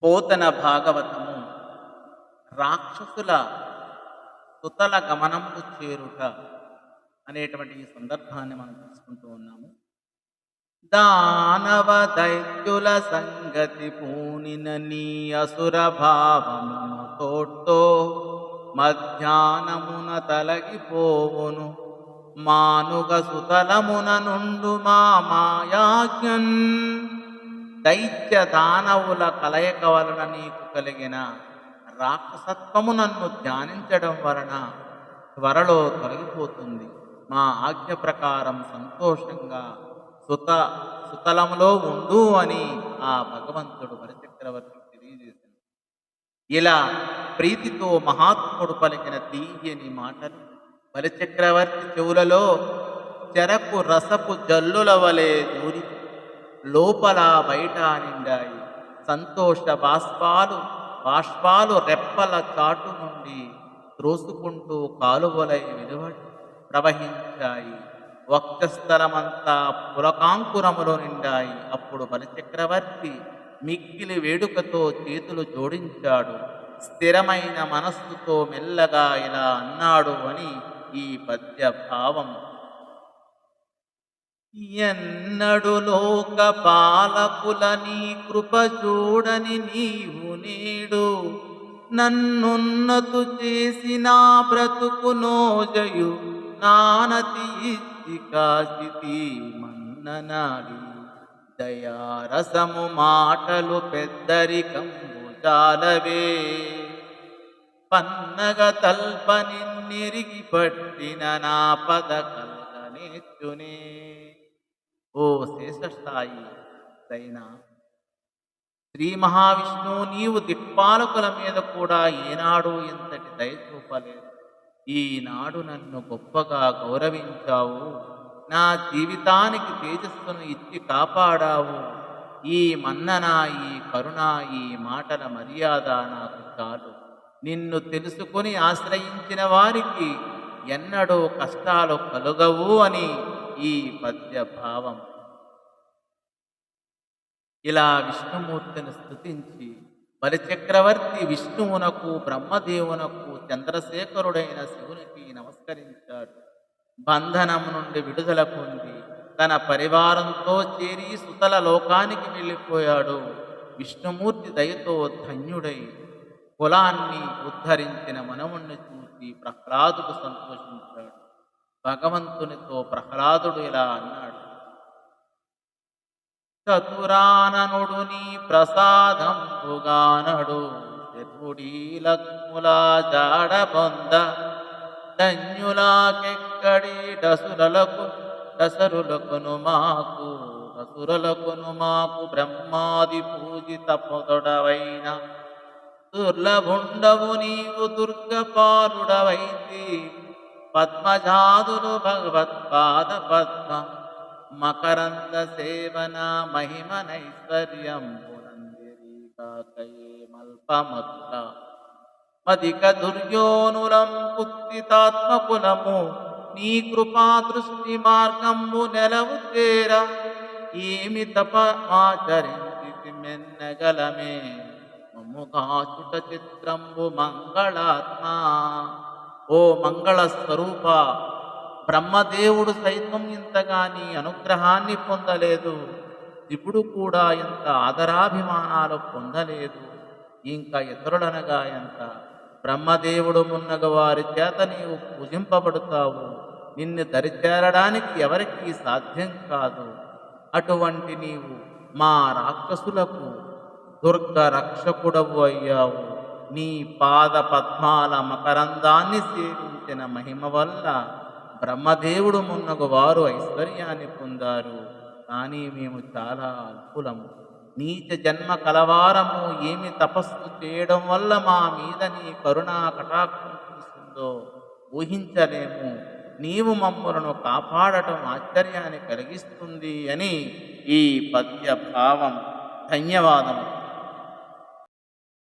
పోతన భాగవతము రాక్షసుల సుతల గమనంబు చేరుట అనేటువంటి ఈ సందర్భాన్ని మనం తీసుకుంటూ ఉన్నాము. దానవ దైత్యుల సంగతి పూనిన నీ అసుర భావమున తోడ్తో మధ్యాహ్నమున తలగిపోవును మానుగ సుతలమున నుండు మా మాయాజ్ఞన్. దైత్య దానవుల కలయిక వలన నీకు కలిగిన రాక్షసత్వము నన్ను ధ్యానించడం వలన త్వరలో తొలగిపోతుంది. మా ఆజ్ఞ ప్రకారం సంతోషంగా సుతలములో ఉండు అని ఆ భగవంతుడు బలిచక్రవర్తికి తెలియజేశాడు. ఇలా ప్రీతితో మహాత్ముడు పలికిన తీయని మాటలు బలిచక్రవర్తి చెవులలో చెరకు రసపు జల్లుల వలె దూరి లోపల బయట నిండాయి. సంతోష బాష్పాలు రెప్పల చాటు నుండి త్రోసుకుంటూ కాలువలై ప్రవహించాయి. వక్షస్థలమంతా పులకాంకురములో నిండాయి. అప్పుడు బలిచక్రవర్తి మిక్కిలి వేడుకతో చేతులు జోడించాడు. స్థిరమైన మనస్సుతో మెల్లగా ఇలా అన్నాడు అని ఈ పద్య భావం. ఎన్నడు లోక పాలకుల నీ కృప చూడని నీవు నేడు నన్నున్నతు చేసిన బ్రతుకు నోజయు నానతి ఇచ్చి కాసితి మన్ననాడి దయారసము మాటలు పెద్దరికంబు జాలవే పన్నగ తల్ప నిన్నెరిగి పట్టిన నా పద కల్గనేచ్చునే. ఓ శేషస్థాయి దైనా, శ్రీ మహావిష్ణువు నీవు దిక్పాలకుల మీద కూడా ఏనాడు ఇంతటి దయ చూపలేదు. ఈనాడు నన్ను గొప్పగా గౌరవించావు. నా జీవితానికి తేజస్సును ఇచ్చి కాపాడావు. ఈ మన్నన, ఈ కరుణ, ఈ మాటల మర్యాద నాకు చాలు. నిన్ను తెలుసుకొని ఆశ్రయించిన వారికి ఎన్నడూ కష్టాలు కలుగవు అని ఈ పద్య భావం. ఇలా విష్ణుమూర్తిని స్తుతించి బలిచక్రవర్తి విష్ణువునకు, బ్రహ్మదేవునకు, చంద్రశేఖరుడైన శివునికి నమస్కరించాడు. బంధనం నుండి విడుదల పొంది తన పరివారంతో చేరి సుతల లోకానికి వెళ్ళిపోయాడు. విష్ణుమూర్తి దయతో ధన్యుడై కులాన్ని ఉద్ధరించిన మనవుణ్ణి చూసి ప్రహ్లాదుడు సంతోషించాడు. భగవంతునితో ప్రహ్లాదుడు ఇలా అన్నాడు: చతురాననుడు నీ ప్రసాదంబుగానడు శర్వుడీ లక్ష్ములా జాడ పొంద ధన్యులాకెక్కడి దసురులకును మాకు బ్రహ్మాది పూజిత పొదడవైన దుర్లభుండవు నీవు దుర్గపాలుడవైతి పద్మజాదులు భగవత్పాద పద్మ మకరంద సేవన మహిమ నైశ్వర్యం మల్పమత్త మదిక దుర్యోనులం కుత్తితాత్మకులము నీ కృపా దృష్టి మార్గంబు నెలవు తేర ఏమి తపమాచరించి మెన్నగలమే మమ్ముగాచుట చిత్రంబు మంగళాత్మ. ఓ మంగళ స్వరూప, బ్రహ్మదేవుడు సైతం ఇంతగా నీ అనుగ్రహాన్ని పొందలేదు. శివుడు కూడా ఇంత ఆదరాభిమానాలు పొందలేదు. ఇంకా ఇతరులనగా ఎంత. బ్రహ్మదేవుడు మున్నగ వారి చేత నీవు పూజింపబడతావు. నిన్ను దరిచేరడానికి ఎవరికీ సాధ్యం కాదు. అటువంటి నీవు మా రాక్షసులకు దుర్గ రక్షకుడవు అయ్యావు. నీ పాద పద్మాల మకరందాన్ని సేవించిన మహిమ వల్ల బ్రహ్మదేవుడు మున్నగు వారు ఐశ్వర్యాన్ని పొందారు. కానీ మేము చాలా అల్పులము, నీచ జన్మ కలవారము. ఏమి తపస్సు చేయడం వల్ల మా మీద నీ కరుణా కటాక్షం కురిసిందో ఊహించలేము. నీవు మమ్మలను కాపాడటం ఆశ్చర్యాన్ని కలిగిస్తుంది అని ఈ పద్య భావం. ధన్యవాదము.